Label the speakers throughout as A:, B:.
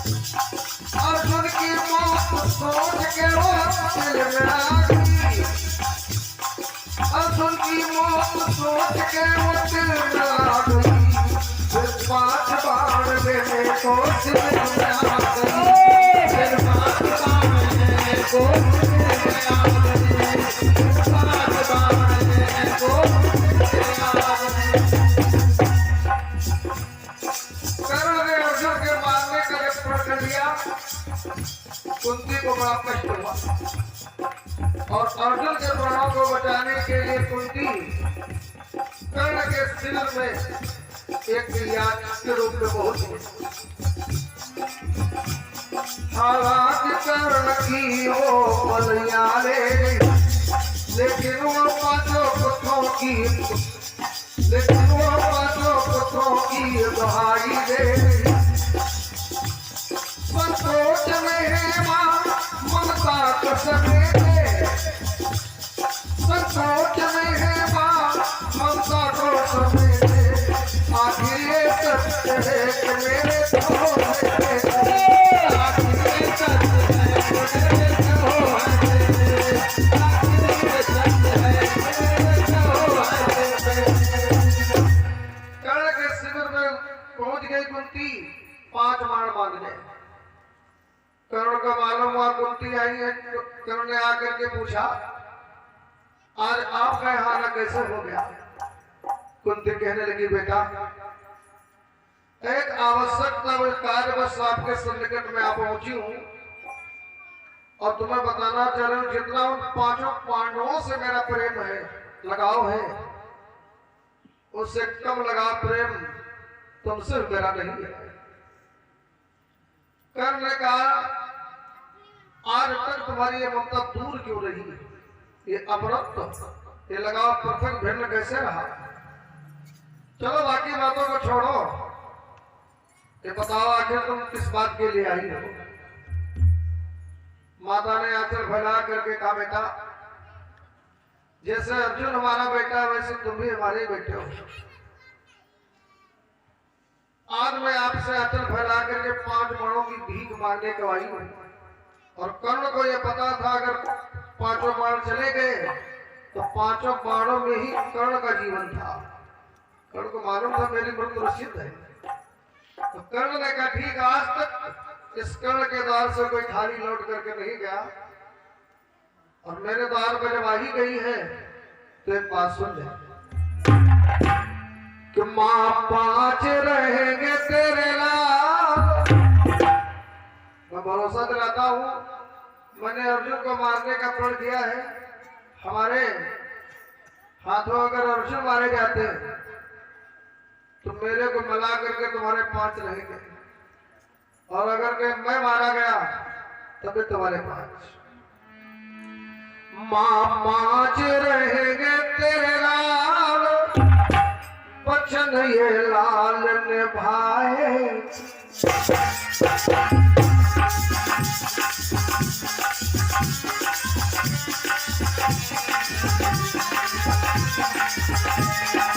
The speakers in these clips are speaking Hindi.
A: अर्जुन की मौत सोच के वो दिल में आ गई। अर्जुन की मौत सोच के वो दिल में आ गई। फिर 5 बाण देने को दिल में आ गई। फिर 5 बाण देने को दिल में आ गई। 5 बाण देने को दिल में आ गई। कर्ण ने अर्जुन के मारने का यत्न कर लिया। कुंती को बड़ा कष्ट हुआ और अर्जुन के प्राणों को बचाने के लिए कुंती कर्ण के शिविर में एक याद के रूप में पहुंची। हालांकि कर्ण की वो बलिया ले गई, लेकिन वो 5 पुत्रों की दुहाई दे गई। संतोष में है मां ममता को समेटे। संतोष में है मां ममता को समेटे। आखिर ये सत्य है कि मेरे तो आखिर ये सत्य है कि मेरे तो आखिर ये सत्य है कि मेरे तो। कर्ण के शिविर में पहुंच गई कुंती 5 बाण मांगने। कर्ण को मालूम हुआ कुंती आई है। कर्ण ने आकर के पूछा, आज आपका यहाँ आना कैसे हो गया? कुंती कहने लगी, बेटा एक आवश्यकता कार्यवश आपके सन्निकट में आ पहुंची हूँ और तुम्हें बताना चाह रही हूँ, जितना उन 5 पांडवों से मेरा प्रेम है, लगाव है, उससे कम लगाव प्रेम तुमसे मेरा नहीं है। कर्ण ने कहा, आज तक तुम्हारी ये ममता दूर क्यों रही? ये अपरत्व, ये लगाव पृथक भिन्न कैसे रहा? चलो बाकी बातों को छोड़ो, ये बताओ आखिर तुम किस बात के लिए आई हो? माता ने आंचल फैला करके कहा, बेटा जैसे अर्जुन हमारा बेटा है वैसे तुम भी हमारे बेटे हो। आज मैं आपसे आंचल फैला करके 5 बाणों की भीख मांगने को आई हूं और कर्ण को यह पता था अगर 5 बाण चले गए तो 5 बाणों में ही कर्ण का जीवन था। कर्ण को मालूम था मेरी मृत्यु निश्चित है। तो कर्ण ने कहा, ठीक, आज तक इस कर्ण के द्वार से कोई खाली लौट करके नहीं गया और मेरे द्वार पर जब आ ही गई है तो एक बात सुन ले कि मां 5 रहेंगे तेरे लाल। मैं भरोसा दिलाता हूं, मैंने अर्जुन को मारने का प्रण किया है। हमारे हाथों अगर अर्जुन मारे जाते तो मेरे को मिला करके तुम्हारे 5 रहेंगे और अगर मैं मारा गया तभी तुम्हारे 5। मां 5 रहेंगे तेरे लाल, बचन ये लाल निभाए।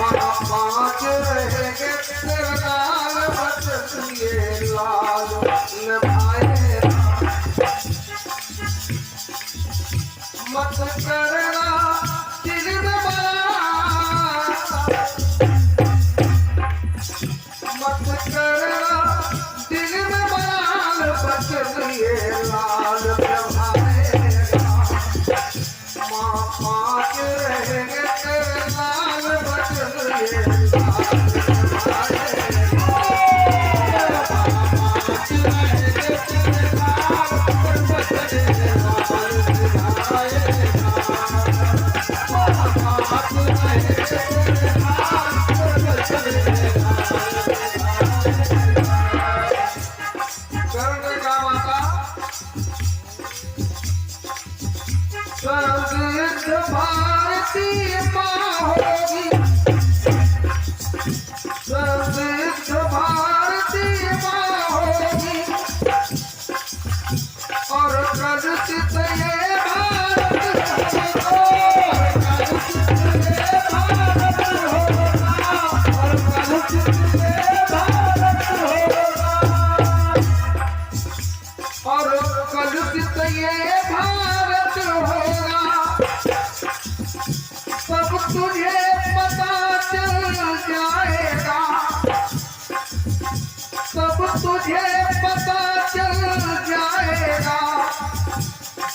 A: मां 5 रहेंगे तेरे लाल, बचन ये लाल निभाए। मत करना दिल में बड़ा, मत करना दिल में बड़ा, बचन ये लाल निभाएगा। मां 5 रहेंगे तेरे लाल, बचन ये लाल निभाएगा। भारतीय मां होगी तुझे पता चल जाएगा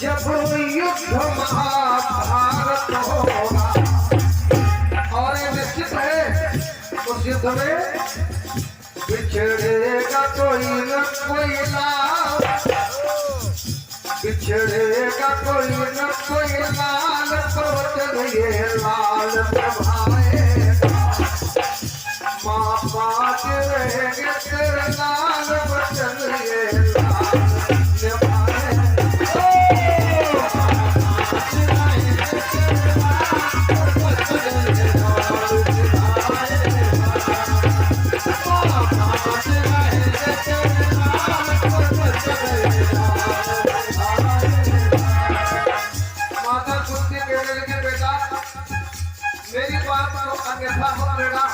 A: जब युद्ध महाभारत होगा। और ये निश्चित है उस युद्ध में बिछड़ेगा कोई न कोई लाल, बिछड़ेगा कोई न कोई लाल, तो ये लाल प्रभाएगा। माँ बाप रहेंगे तेरे लाल बचन, ये लाल माता कुंती कहने लगी, बेटा मेरी बात को अन्यथा मत लेना,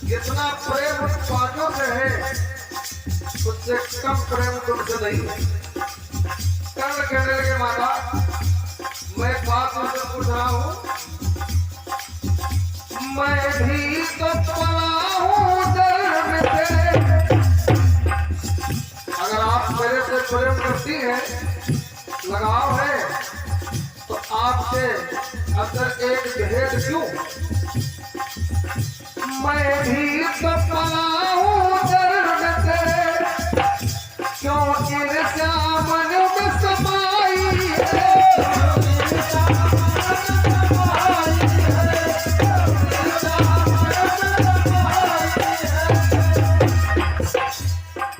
A: जितना प्रेम उन पांचों से है उससे कम प्रेम तुमसे नहीं है। कर्ण कहने लगे, माता मैं बात तुमसे पूछ रहा हूँ, मैं भी तो पला हूँ दर्द से। अगर आप मेरे से प्रेम करती हैं, लगाव है, तो आपसे अंदर एक भेद क्यों? मैं भी तो पला हूँ दर्द से, क्यों ईर्ष्या मन में समाई है।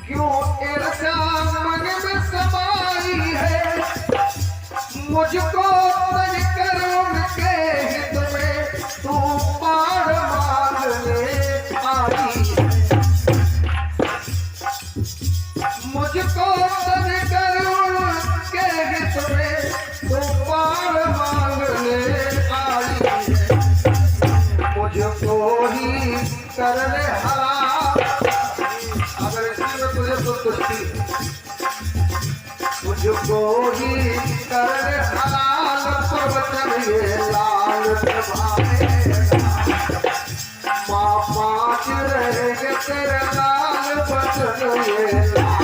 A: क्यों ईर्ष्या मन में समाई है, मुझको तनिकर उनके हित में तू पार मांगने आई है। मुझको तनिकर उनके हित में तू पार मांगने आई है। मुझको ही करने हरा, अगर इसी में तुझे संतुष्टि है, मुझको ही करने हलाल प्रवचन ये लाल प्रभाएगा। माँ पाँच रहेंगे तेरे लाल बचन, ये लाल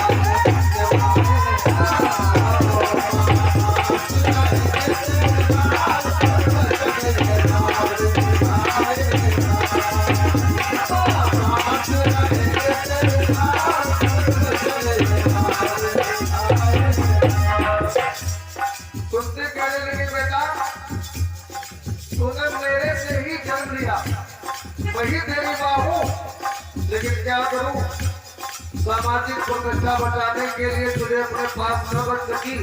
A: तुमसे कहने लगे, बेटा तूने मेरे से ही जन्म लिया, वही तेरी माँ हूँ, लेकिन क्या करूँ, सामाजिक प्रतिष्ठा बचाने के लिए तुझे अपने पास न रख सकी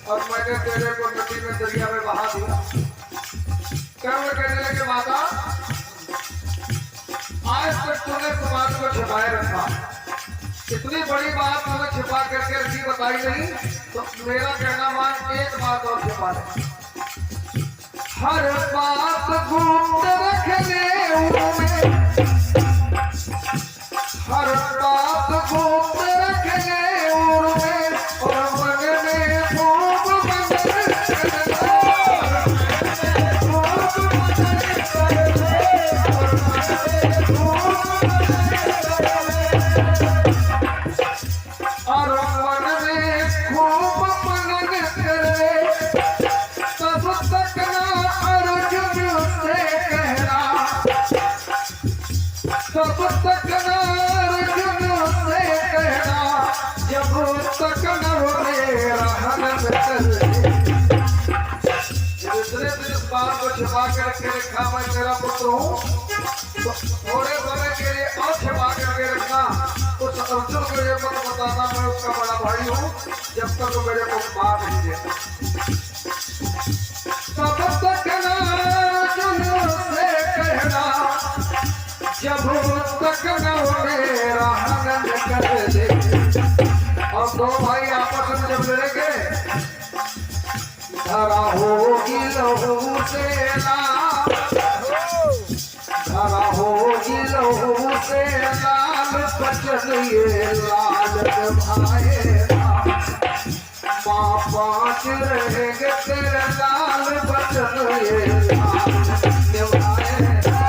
A: और मैंने तेरे को नदी में दरिया में बहा दिया। कर्ण कहने लगे, माता आज तक तूने समाज को छिपाए रखा, इतनी बड़ी बात तुम्हें छिपा करके रखी बताई नहीं, तो मेरा कहना मान एक बात और छिपा दे। हर बात गुप्त रखने में, हर बात गुप्त रखने में, और मन में खूब तब तक न अर्जुन से कहना, जब तक न हो मेरा हनन करे। दूसरे दिन इस बात को छिपा करके रखा, मैं तेरा पुत्र हूँ, तो थोड़े समय के लिए और छिपा करके रखना, उस अर्जुन को ये मत बताना मैं उसका बड़ा भाई हूँ, जब तक वो मेरे को मार नहीं देता। तब तक न अर्जुन से कहना, जब तक न हो मेरा हनन कर दे। और दो भाई आपस में जब लड़ेंगे, धरा होगी लहू से लाल, धरा होगी लहू से लाल बचन ये लाल भाएगा। माँ पाँच रहेंगे तेरे लाल बचन ये लाल भाएगा।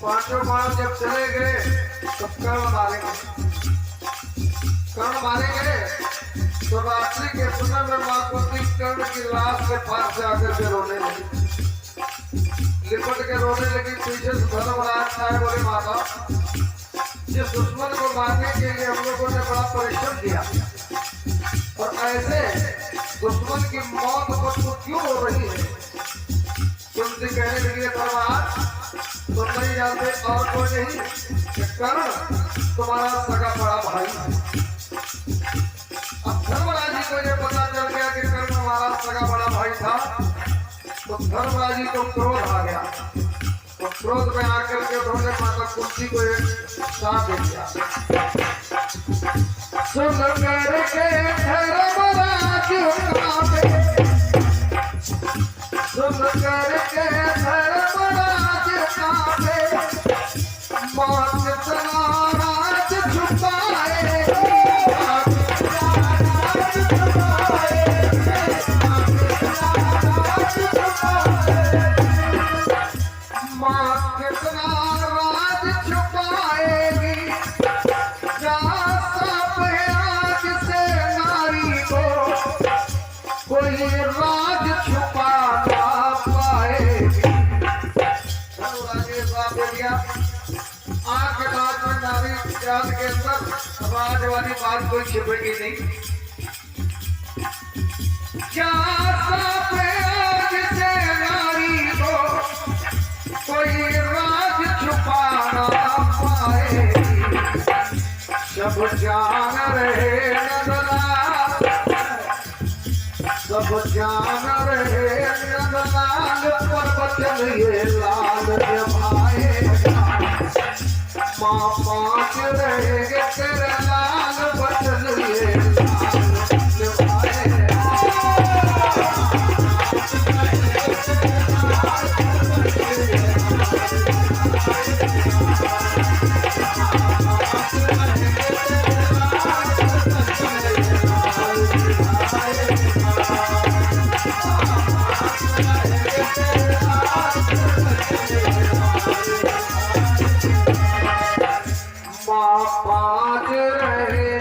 A: पांचों बाण जब चले गए तो कर्ण मारेंगे तो रात्रि के समय में मां कुंती कर्ण की लाश के पास जाकर के रोने लगी, लिपट के रोने लगी। पीछे से धर्मराज आए, बोले माता जिस दुश्मन को मारने के लिए हम लोगों ने बड़ा परिश्रम किया और ऐसे दुश्मन की मौत पर तो क्यों हो रही है? कुंती कहने लगी धर्मराज तुम नहीं जानते और कोई नहीं, कर्ण तुम्हारा सगा बड़ा भाई है। अब धर्मराज जी को ये पता चल गया कि कर्ण हमारा सगा बड़ा भाई था तो धर्मराज जी को क्रोध आ गया। तो क्रोध में आकर के उन्होंने माता कुंती को एक साथ दे दिया। सुन करके धर्मराज कांपे, सुन करके धर्मराज कांपे, मौत कितना राज छुपाए, के अंदर समाज वाली बात कोई छिपेगी नहीं। क्या आज से नारी को कोई राज छुपा ना पाएगी, सब जान रहे नंदलाल, सब जान रहे नंदलाल, पर बचन ये लाल भाएगा, माँ पाँच रहेंगे तेरे लाल बचन ये लाल भाएगा। माँ पाँच रहे